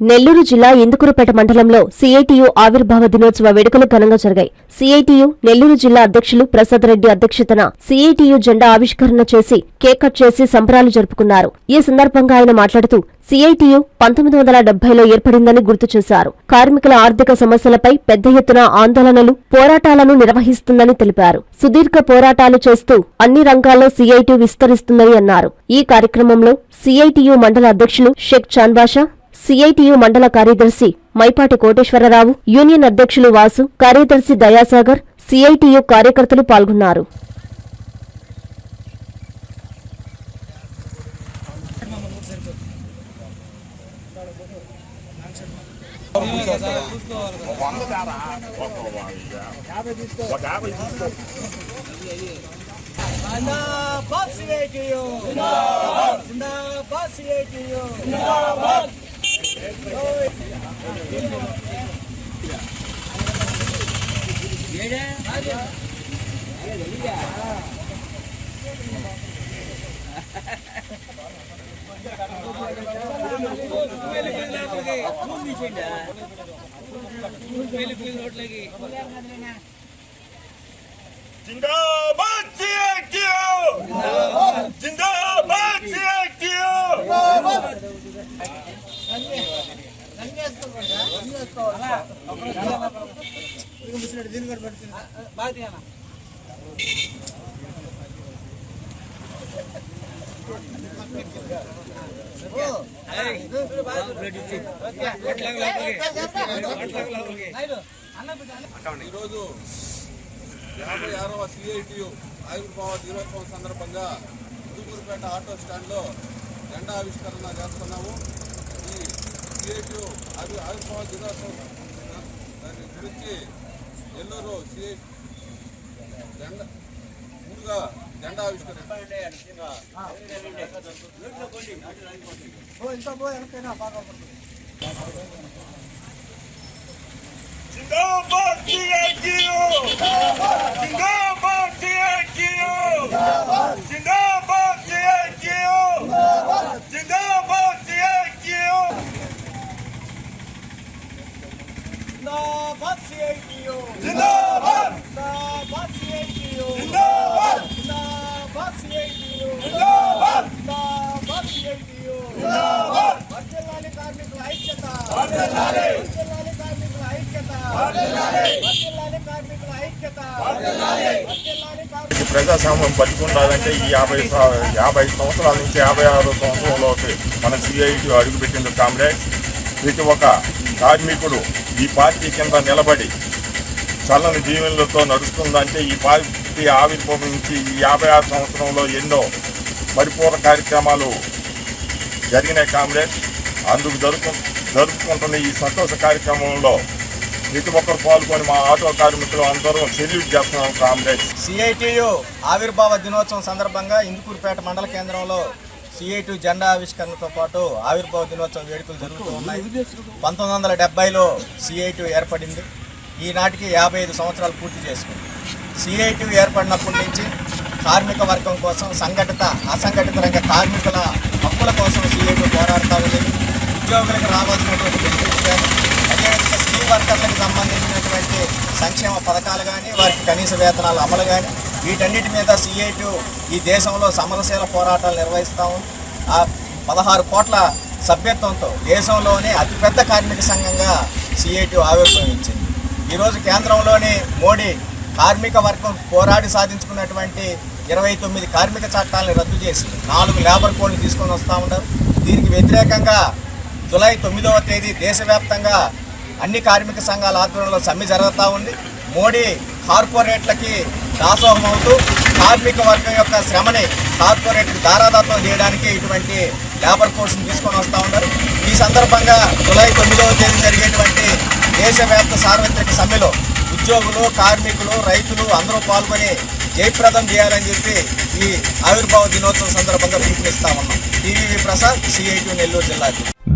నెల్లూరు జిల్లా ఇందుకూరుపేట మండలంలో సిఐటియు ఆవిర్భావ దినోత్సవ వేడుకలు ఘనంగా జరిగాయి. సిఐటియు నెల్లూరు జిల్లా అధ్యక్షులు ప్రసాద్ రెడ్డి అధ్యక్షతన సిఐటియు జెండా ఆవిష్కరణ చేసి కేక్ కట్ చేసి సంబరాలు జరుపుకున్నారు. ఈ సందర్భంగా ఆయన మాట్లాడుతూ సిఐటియు 1970లో ఏర్పడిందని గుర్తు చేశారు. కార్మికుల ఆర్థిక సమస్యలపై పెద్ద ఎత్తున ఆందోళనలు, పోరాటాలను నిర్వహిస్తుందని తెలిపారు. సుదీర్ఘ పోరాటాలు చేస్తూ అన్ని రంగాల్లో సిఐటియు విస్తరిస్తుందని అన్నారు. ఈ కార్యక్రమంలో సిఐటియు మండల అధ్యక్షులు షేక్ చాన్బాషా, సిఐటియు మండల కార్యదర్శి మైపాటి కోటేశ్వరరావు, యూనియన్ అధ్యక్షులు వాసు, కార్యదర్శి దయాసాగర్, సిఐటియు కార్యకర్తలు పాల్గొన్నారు. जिंदाबाद सीआईटीयू, जिंदाबाद सीआईटीयू। ఈరోజు 56వ సిఐటియు ఆవిర్భావ దినోత్సవం సందర్భంగా ఇందుకూరుపేట ఆటో స్టాండ్లో జెండా ఆవిష్కరణ చేస్తున్నాము. ఈ సిఐటియు ఆవిర్భావ దినోత్సవం దాని గురించి నెల్లూరు సిఐ ముందుగా జెండా ఆవిష్కరణ जिंदाबाद सीआईटीयू, जिंदाबाद सीआईटीयू, जिंदाबाद सीआईटीयू, जिंदाबाद सीआईटीयू, जिंदाबाद सीआईटीयू, जिंदाबाद, जिंदाबाद सीआईटीयू, जिंदाबाद, जिंदाबाद सीआईटीयू, जिंदाबाद, जिंदाबाद सीआईटीयू, जिंदाबाद। వర్ధిల్లాలి కార్మికుల ఐక్యత, వర్ధిల్లాలి, వర్ధిల్లాలి కార్మికుల ఐక్యత, వర్ధిల్లాలి, వర్ధిల్లాలి కార్మికుల ఐక్యత, వర్ధిల్లాలి, వర్ధిల్లాలి కార్మికుల ప్రజాస్వామ్యం బతికుండాలంటే ఈ 50 సంవత్సరాల నుంచి 56 సంవత్సరంలోకి మన సిఐటి అడుగుపెట్టింది కామ్రేడ్స్. ప్రతి ఒక్క కార్మికుడు ఈ పార్టీ కింద నిలబడి చల్లని జీవనలతో నడుస్తుందంటే ఈ పార్టీ ఆవిర్భవించి ఈ 56 సంవత్సరంలో ఎన్నో పరిపూర్ణ కార్యక్రమాలు జరిగినాయి కామ్రేడ్స్. అందుకు జరుపుకుంటున్న ఈ సంతోష కార్యక్రమంలో ప్రతి ఒక్కరు పాల్గొని మా ఆటో కార్మికులు అందరూ సెల్యూట్ చేస్తున్నాం కామ్రేడ్స్. సిఐటియు ఆవిర్భావ దినోత్సవం సందర్భంగా ఇందుకూరుపేట మండల కేంద్రంలో సిఐటియు జెండా ఆవిష్కరణతో పాటు ఆవిర్భావ దినోత్సవం వేడుకలు జరుగుతూ ఉన్నాయి. 1970లో సిఐటియు ఏర్పడింది. ఈనాటికి 55 సంవత్సరాలు పూర్తి చేసుకుంది. సిఐటియు ఏర్పడినప్పటి నుంచి కార్మిక వర్గం కోసం, సంఘటిత అసంఘటిత రంగ కార్మికుల హక్కుల కోసం సిఐటియు పోరాడుతూ ఉంది. ఉద్యోగులకు రావాల్సినటువంటి బెనిఫిట్స్ కానీ, అదేవిధంగా స్కీమ్ వర్కర్లకు సంబంధించినటువంటి సంక్షేమ పథకాలు కానీ, వారికి కనీస వేతనాల అమలు కానీ, వీటన్నిటి మీద సిఐటియు ఈ దేశంలో సమరశీల పోరాటాలు నిర్వహిస్తూ ఉంది. 16 కోట్ల సభ్యత్వంతో దేశంలోనే అతిపెద్ద కార్మిక సంఘంగా సిఐటియు ఆవిర్భవించింది. ఈరోజు కేంద్రంలోని మోడీ కార్మిక వర్గం పోరాడి సాధించుకున్నటువంటి 29 కార్మిక చట్టాలను రద్దు చేసి 4 లేబర్ కోడ్లు తీసుకొని వస్తూ ఉన్నారు. దీనికి వ్యతిరేకంగా జూలై 9వ తేదీ దేశవ్యాప్తంగా అన్ని కార్మిక సంఘాల ఆధ్వర్యంలో సమ్మె జరుగుతూ ఉంది. మోడీ కార్పొరేట్లకి దాసోహం అవుతూ కార్మిక వర్గం యొక్క శ్రమని కార్పొరేట్కి దారాదత్తం చేయడానికి ఇటువంటి లేబర్ కోడ్స్ని తీసుకొని వస్తూ ఉన్నారు. ఈ సందర్భంగా జూలై 9వ తేదీ జరిగేటువంటి దేశవ్యాప్త సార్వత్రిక సమ్మెలో ఉద్యోగులు, కార్మికులు, రైతులు అందరూ పాల్గొని జయప్రదం చేయాలని చెప్పి ఈ ఆవిర్భావ దినోత్సవం సందర్భంగా పిలుపునిస్తా ఉన్నాం. టీవీ ప్రసాద్, సిఐటియు నెల్లూరు జిల్లా.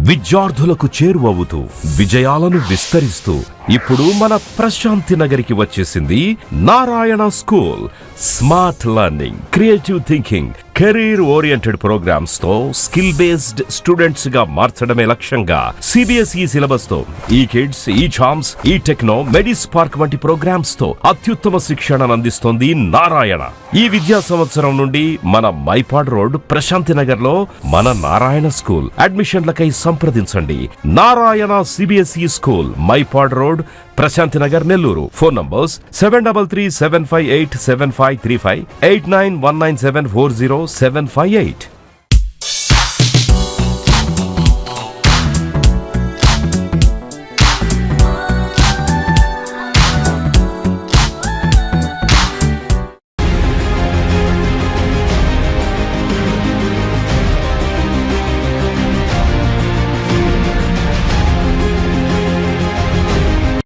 విద్యార్థులకు చేరువవుతూ విజయాలను విస్తరిస్తూ ఇప్పుడు మన ప్రశాంతి నగర్కి వచ్చేసింది Narayana school. Smart learning, creative thinking, career oriented programmes తో స్కిల్ బేస్డ్ స్టూడెంట్స్ గా మార్చడమే లక్ష్యంగా సిబిఎస్ఈ సిలబస్ తో ఈ కిడ్స్, ఈ ఛామ్స్, ఈ టెక్నో, మెడిస్పార్క్ వంటి ప్రోగ్రామ్స్ తో అత్యుత్తమ శిక్షణను అందిస్తోంది నారాయణ. ఈ విద్యా సంవత్సరం నుండి మన మైపాడ్ రోడ్ ప్రశాంతి నగర్ లో మన నారాయణ స్కూల్. అడ్మిషన్లకై సంప్రదించండి. Narayana CBSE school, Mypad road, Prashanti Nagar, Nellore. Phone numbers 7337587535, 8919740758.